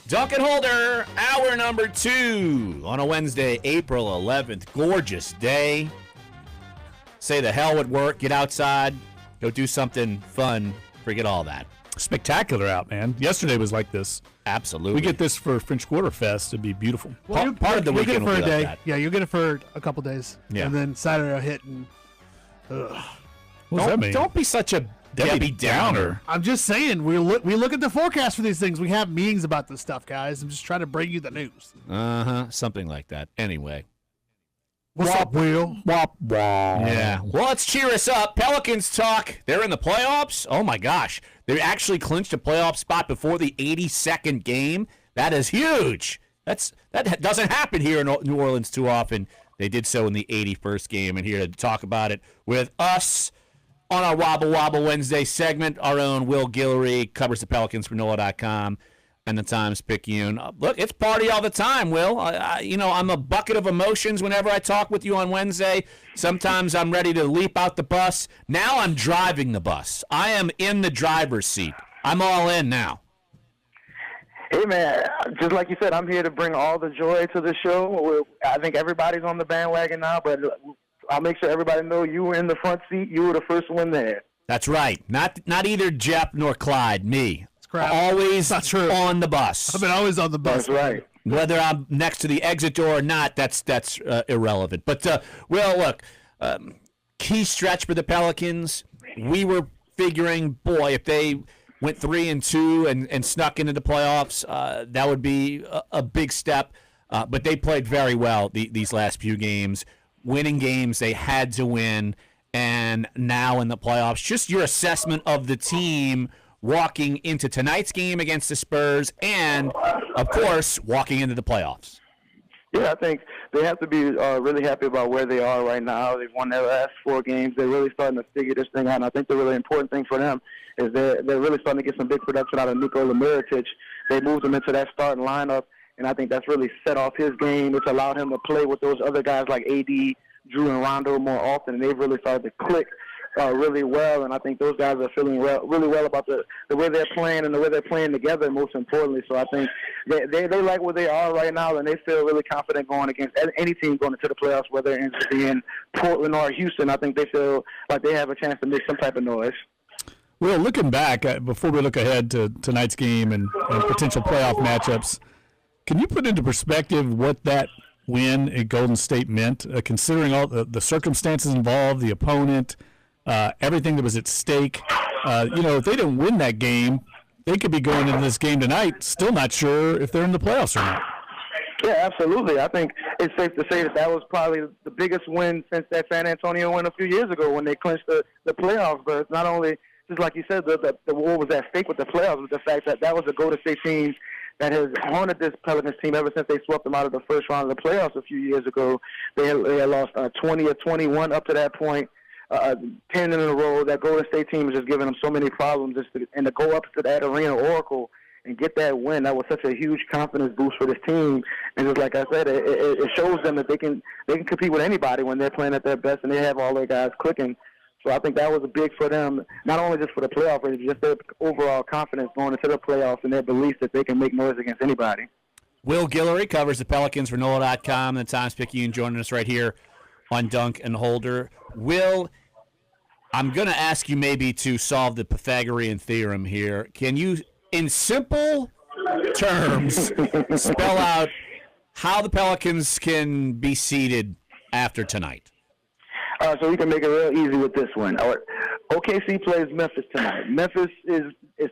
Dunc and Holder, hour number 2 on a Wednesday, April 11th. Gorgeous day. Say the hell with work, get outside, go do something fun, forget all that. Spectacular out, man. Yesterday was like this. Absolutely. We get this for French Quarter Fest. It'd be beautiful. Well, part of the weekend will be for a day. like that. Yeah, you'll get it for a couple days. Yeah. And then Saturday will hit and What does that mean? Don't be such a Debbie Downer. I'm just saying, we look at the forecast for these things. We have meetings about this stuff, guys. I'm just trying to bring you the news. Something like that. Anyway. What's up, Will? Wop, wop. Yeah. Well, let's cheer us up. Pelicans talk. They're in the playoffs. Oh, my gosh. They actually clinched a playoff spot before the 82nd game. That is huge. That doesn't happen here in New Orleans too often. They did so in the 81st game. And here to talk about it with us on our Wobble Wobble Wednesday segment, our own Will Guillory covers the Pelicans for NOLA.com. And the Times-Picayune. Look, it's party all the time, Will. I'm a bucket of emotions whenever I talk with you on Wednesday. Sometimes I'm ready to leap out the bus. Now I'm driving the bus. I am in the driver's seat. I'm all in now. Hey, man, just like you said, I'm here to bring all the joy to the show. I think everybody's on the bandwagon now, but I'll make sure everybody know you were in the front seat. You were the first one there. That's right. Not either Jeff nor Clyde, me. Crap. Always That's true. on the bus. I've been always on the bus. That's right. Whether I'm next to the exit door or not, that's irrelevant. But, Will, look, key stretch for the Pelicans. We were figuring, boy, if they went 3-2 and snuck into the playoffs, that would be a big step. But they played very well these last few games, winning games they had to win, and now in the playoffs. Just your assessment of the team walking into tonight's game against the Spurs and, of course, walking into the playoffs. Yeah, I think they have to be really happy about where they are right now. They've won their last 4 games. They're really starting to figure this thing out, and I think the really important thing for them is they're really starting to get some big production out of Nikola Mirotic. They moved him into that starting lineup, and I think that's really set off his game. It's allowed him to play with those other guys like AD, Drew, and Rondo more often, and they've really started to click really well, and I think those guys are feeling really well about the way they're playing and the way they're playing together, most importantly. So I think they like where they are right now, and they feel really confident going against any team going into the playoffs, whether it ends up being Portland or Houston. I think they feel like they have a chance to make some type of noise. Well, looking back, before we look ahead to tonight's game and potential playoff matchups, can you put into perspective what that win at Golden State meant, considering all the circumstances involved, the opponent, everything that was at stake? If they didn't win that game, they could be going into this game tonight still not sure if they're in the playoffs or not. Yeah, absolutely. I think it's safe to say that was probably the biggest win since that San Antonio win a few years ago when they clinched the playoffs. But it's not only, just like you said, the what was at stake with the playoffs, but the fact that was a Golden State team that has haunted this Pelicans team ever since they swept them out of the first round of the playoffs a few years ago. They had lost 20 or 21 up to that point. 10 in a row. That Golden State team is just giving them so many problems. And to go up to that arena Oracle and get that win, that was such a huge confidence boost for this team. And just like I said, it shows them that they can compete with anybody when they're playing at their best and they have all their guys clicking. So I think that was big for them, not only just for the playoff race, but just their overall confidence going into the playoffs and their belief that they can make noise against anybody. Will Guillory covers the Pelicans for NOLA.com. The Times-Picayune joining us right here on Dunc and Holder. Will, I'm going to ask you maybe to solve the Pythagorean theorem here. Can you, in simple terms, spell out how the Pelicans can be seeded after tonight? So we can make it real easy with this one. OKC plays Memphis tonight. Memphis is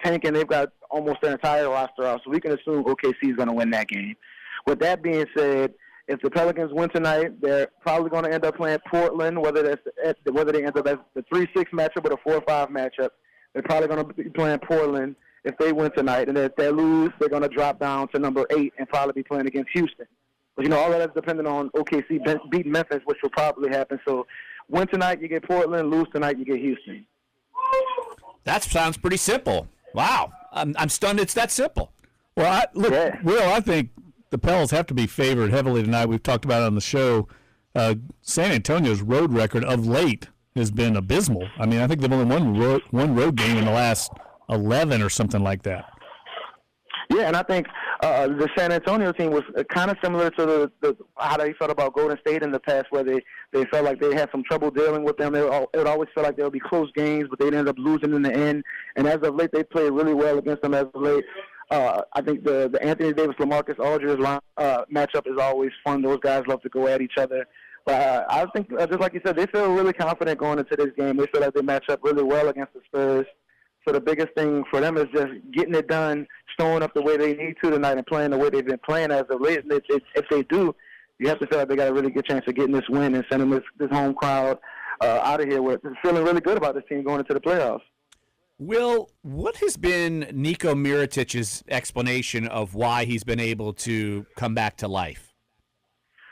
tanking. They've got almost their entire roster out, so we can assume OKC is going to win that game. With that being said, if the Pelicans win tonight, they're probably going to end up playing Portland, whether they end up as the 3-6 matchup or the 4-5 matchup. They're probably going to be playing Portland if they win tonight. And if they lose, they're going to drop down to number 8 and probably be playing against Houston. But, all of that's dependent on OKC beating Memphis, which will probably happen. So win tonight, you get Portland. Lose tonight, you get Houston. That sounds pretty simple. Wow. I'm stunned it's that simple. Well, Will, I think the Pels have to be favored heavily tonight. We've talked about it on the show. San Antonio's road record of late has been abysmal. I mean, I think they've only won one road game in the last 11 or something like that. Yeah, and I think the San Antonio team was kind of similar to how they felt about Golden State in the past, where they felt like they had some trouble dealing with them. It would always feel like there would be close games, but they'd end up losing in the end. And as of late, they played really well against them as of late. I think the Anthony Davis-LaMarcus Aldridge matchup is always fun. Those guys love to go at each other. But I think, just like you said, they feel really confident going into this game. They feel like they match up really well against the Spurs. So the biggest thing for them is just getting it done, showing up the way they need to tonight, and playing the way they've been playing as of late. If they do, you have to feel like they got a really good chance of getting this win and sending this home crowd out of here with feeling really good about this team going into the playoffs. Will, what has been Niko Mirotić's explanation of why he's been able to come back to life?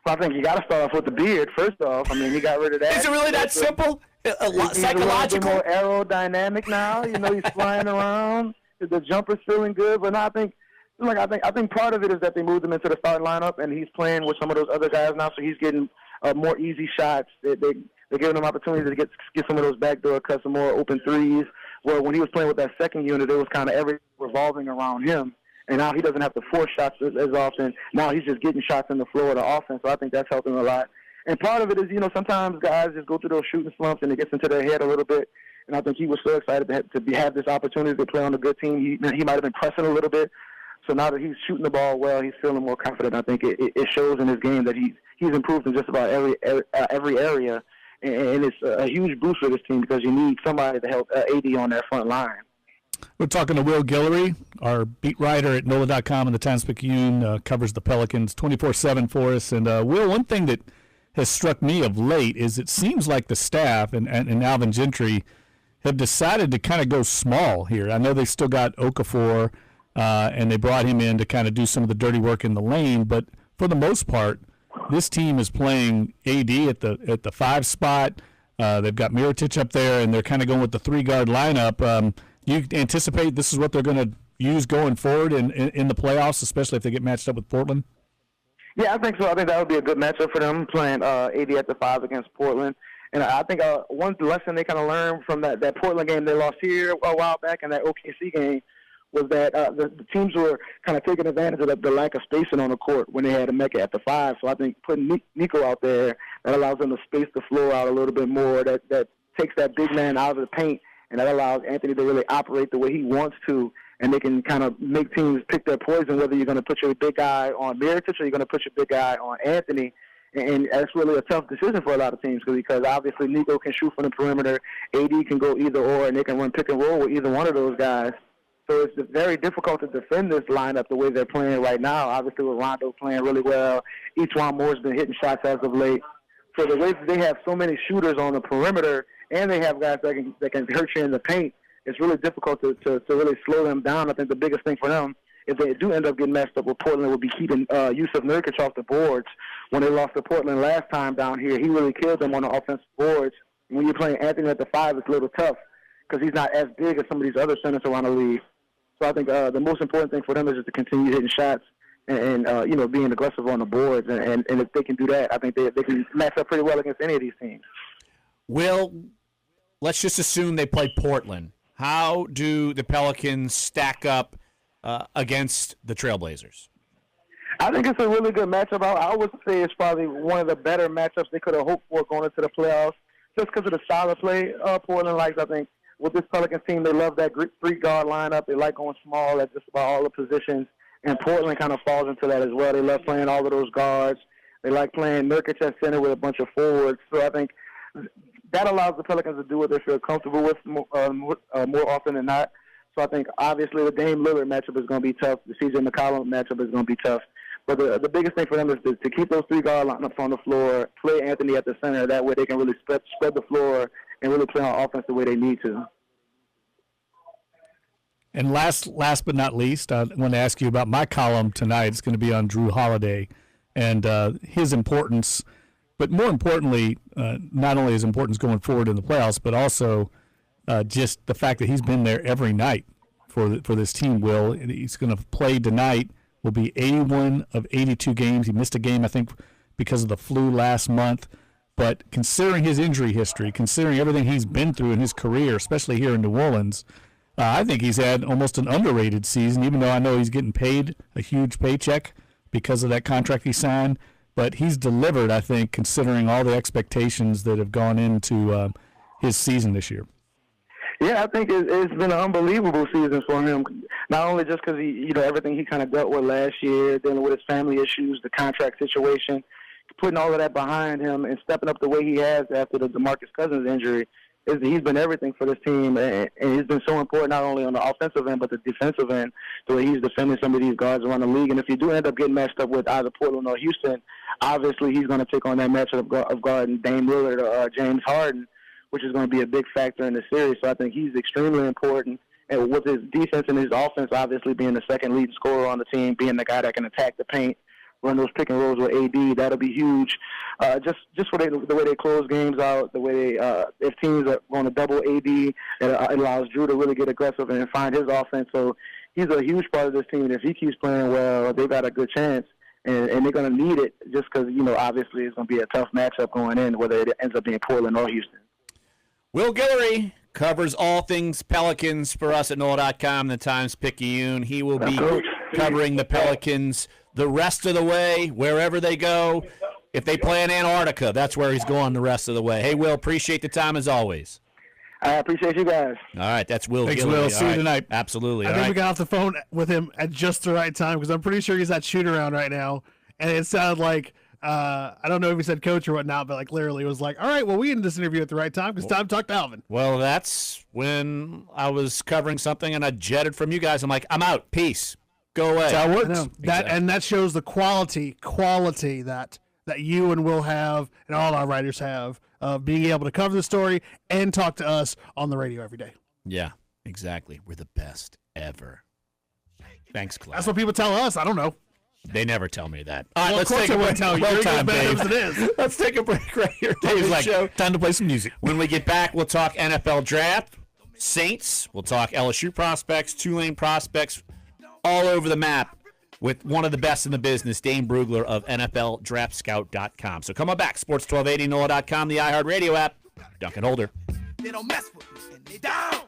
Well, I think you got to start off with the beard, first off. I mean, he got rid of that. Is it really that simple? He's Psychological? a little bit more aerodynamic now. You know, he's flying around. The jumper's feeling good. But no, I think part of it is that they moved him into the starting lineup, and he's playing with some of those other guys now, so he's getting more easy shots. They're giving him opportunities to get some of those backdoor cuts, some more open threes. Where when he was playing with that second unit, it was kind of everything revolving around him. And now he doesn't have to force shots as often. Now he's just getting shots in the floor of the offense. So I think that's helping a lot. And part of it is, sometimes guys just go through those shooting slumps and it gets into their head a little bit. And I think he was so excited to have this opportunity to play on a good team. He might have been pressing a little bit. So now that he's shooting the ball well, he's feeling more confident. I think it shows in his game that he's improved in just about every area. And it's a huge boost for this team because you need somebody to help AD on that front line. We're talking to Will Guillory, our beat writer at NOLA.com and the Times-Picayune, covers the Pelicans 24/7 for us. And, Will, one thing that has struck me of late is it seems like the staff and Alvin Gentry have decided to kind of go small here. I know they still got Okafor, and they brought him in to kind of do some of the dirty work in the lane, but for the most part, this team is playing AD at the 5 spot. They've got Mirotić up there, and they're kind of going with the 3-guard lineup. You anticipate this is what they're going to use going forward in the playoffs, especially if they get matched up with Portland? Yeah, I think so. I think that would be a good matchup for them, playing AD at the 5 against Portland. And I think one lesson they kind of learned from that Portland game they lost here a while back and that OKC game was that the teams were kind of taking advantage of the lack of spacing on the court when they had Emeka at the 5. So I think putting Niko out there, that allows them to space the floor out a little bit more, that takes that big man out of the paint, and that allows Anthony to really operate the way he wants to, and they can kind of make teams pick their poison, whether you're going to put your big guy on Mirotić or you're going to put your big guy on Anthony. And that's really a tough decision for a lot of teams because obviously Niko can shoot from the perimeter, AD can go either or, and they can run pick and roll with either one of those guys. So it's very difficult to defend this lineup the way they're playing right now. Obviously with Rondo playing really well, E'Twaun Moore's been hitting shots as of late. So the way that they have so many shooters on the perimeter and they have guys that can hurt you in the paint, it's really difficult to really slow them down. I think the biggest thing for them, if they do end up getting messed up with Portland, would be keeping Jusuf Nurkic off the boards. When they lost to Portland last time down here, he really killed them on the offensive boards. When you're playing Anthony at the 5, it's a little tough because he's not as big as some of these other centers around the league. So I think the most important thing for them is just to continue hitting shots and being aggressive on the boards. And if they can do that, I think they can match up pretty well against any of these teams. Will, let's just assume they play Portland. How do the Pelicans stack up against the Trailblazers? I think it's a really good matchup. I would say it's probably one of the better matchups they could have hoped for going into the playoffs, just because of the style of play Portland likes. I think with this Pelicans team, they love that 3-guard lineup. They like going small at just about all the positions, and Portland kind of falls into that as well. They love playing all of those guards. They like playing Nurkic at center with a bunch of forwards. So I think that allows the Pelicans to do what they feel comfortable with more often than not. So I think, obviously, the Dame Lillard matchup is going to be tough. The C.J. McCollum matchup is going to be tough. But the biggest thing for them is to keep those 3-guard lineups on the floor, play Anthony at the center. That way they can really spread the floor and really play on offense the way they need to. And last but not least, I want to ask you about my column tonight. It's going to be on Drew Holiday and his importance. But more importantly, not only his importance going forward in the playoffs, but also just the fact that he's been there every night for this team. Will, he's going to play tonight. Will be 81 of 82 games. He missed a game, I think, because of the flu last month. But considering his injury history, considering everything he's been through in his career, especially here in New Orleans, I think he's had almost an underrated season, even though I know he's getting paid a huge paycheck because of that contract he signed. But he's delivered, I think, considering all the expectations that have gone into his season this year. Yeah, I think it's been an unbelievable season for him. Not only just because everything he kind of dealt with last year, dealing with his family issues, the contract situation, putting all of that behind him and stepping up the way he has after the DeMarcus Cousins injury. He's been everything for this team, and he's been so important not only on the offensive end but the defensive end, the way he's defending some of these guards around the league. And if you do end up getting matched up with either Portland or Houston, obviously he's going to take on that matchup of guarding Dame Lillard or James Harden, which is going to be a big factor in the series. So I think he's extremely important. And with his defense and his offense obviously being the second leading scorer on the team, being the guy that can attack the paint, run those pick and rolls with AD, that'll be huge. Just for the way they close games out, the way if teams are going to double AD, it allows Drew to really get aggressive and find his offense. So he's a huge part of this team. And if he keeps playing well, they've got a good chance. And they're going to need it just because, obviously it's going to be a tough matchup going in, whether it ends up being Portland or Houston. Will Guillory covers all things Pelicans for us at NOLA.com, the Times-Picayune. He will be covering the Pelicans the rest of the way, wherever they go. If they play in Antarctica, that's where he's going the rest of the way. Hey, Will, appreciate the time as always. I appreciate you guys. All right, that's Will Thanks, Guillory. Will. See you tonight. Absolutely. I think we got off the phone with him at just the right time because I'm pretty sure he's at shoot-around right now. And it sounded like, I don't know if he said coach or whatnot, but literally it was like, all right, well, we ended this interview at the right time because time to talk to Alvin. Well, that's when I was covering something and I jetted from you guys. I'm like, I'm out. Peace. Go away. That's how it works. Exactly. And that shows the quality that you and Will have and all our writers have of being able to cover the story and talk to us on the radio every day. Yeah, exactly. We're the best ever. Thanks, Clay. That's what people tell us. I don't know. They never tell me that. All right, Well, let's of course take a they break. won't tell you. Well, You're time, as bad Dave. as it is. Let's take a break right here. Dave's on like, the show. time to play some music. When we get back, we'll talk NFL draft, Saints. We'll talk LSU prospects, Tulane prospects, all over the map with one of the best in the business, Dane Brugler of NFLDraftScout.com. So come on back. Sports 1280, NOLA.com, the iHeartRadio app. Dunc and Holder. They don't mess with me, and they down.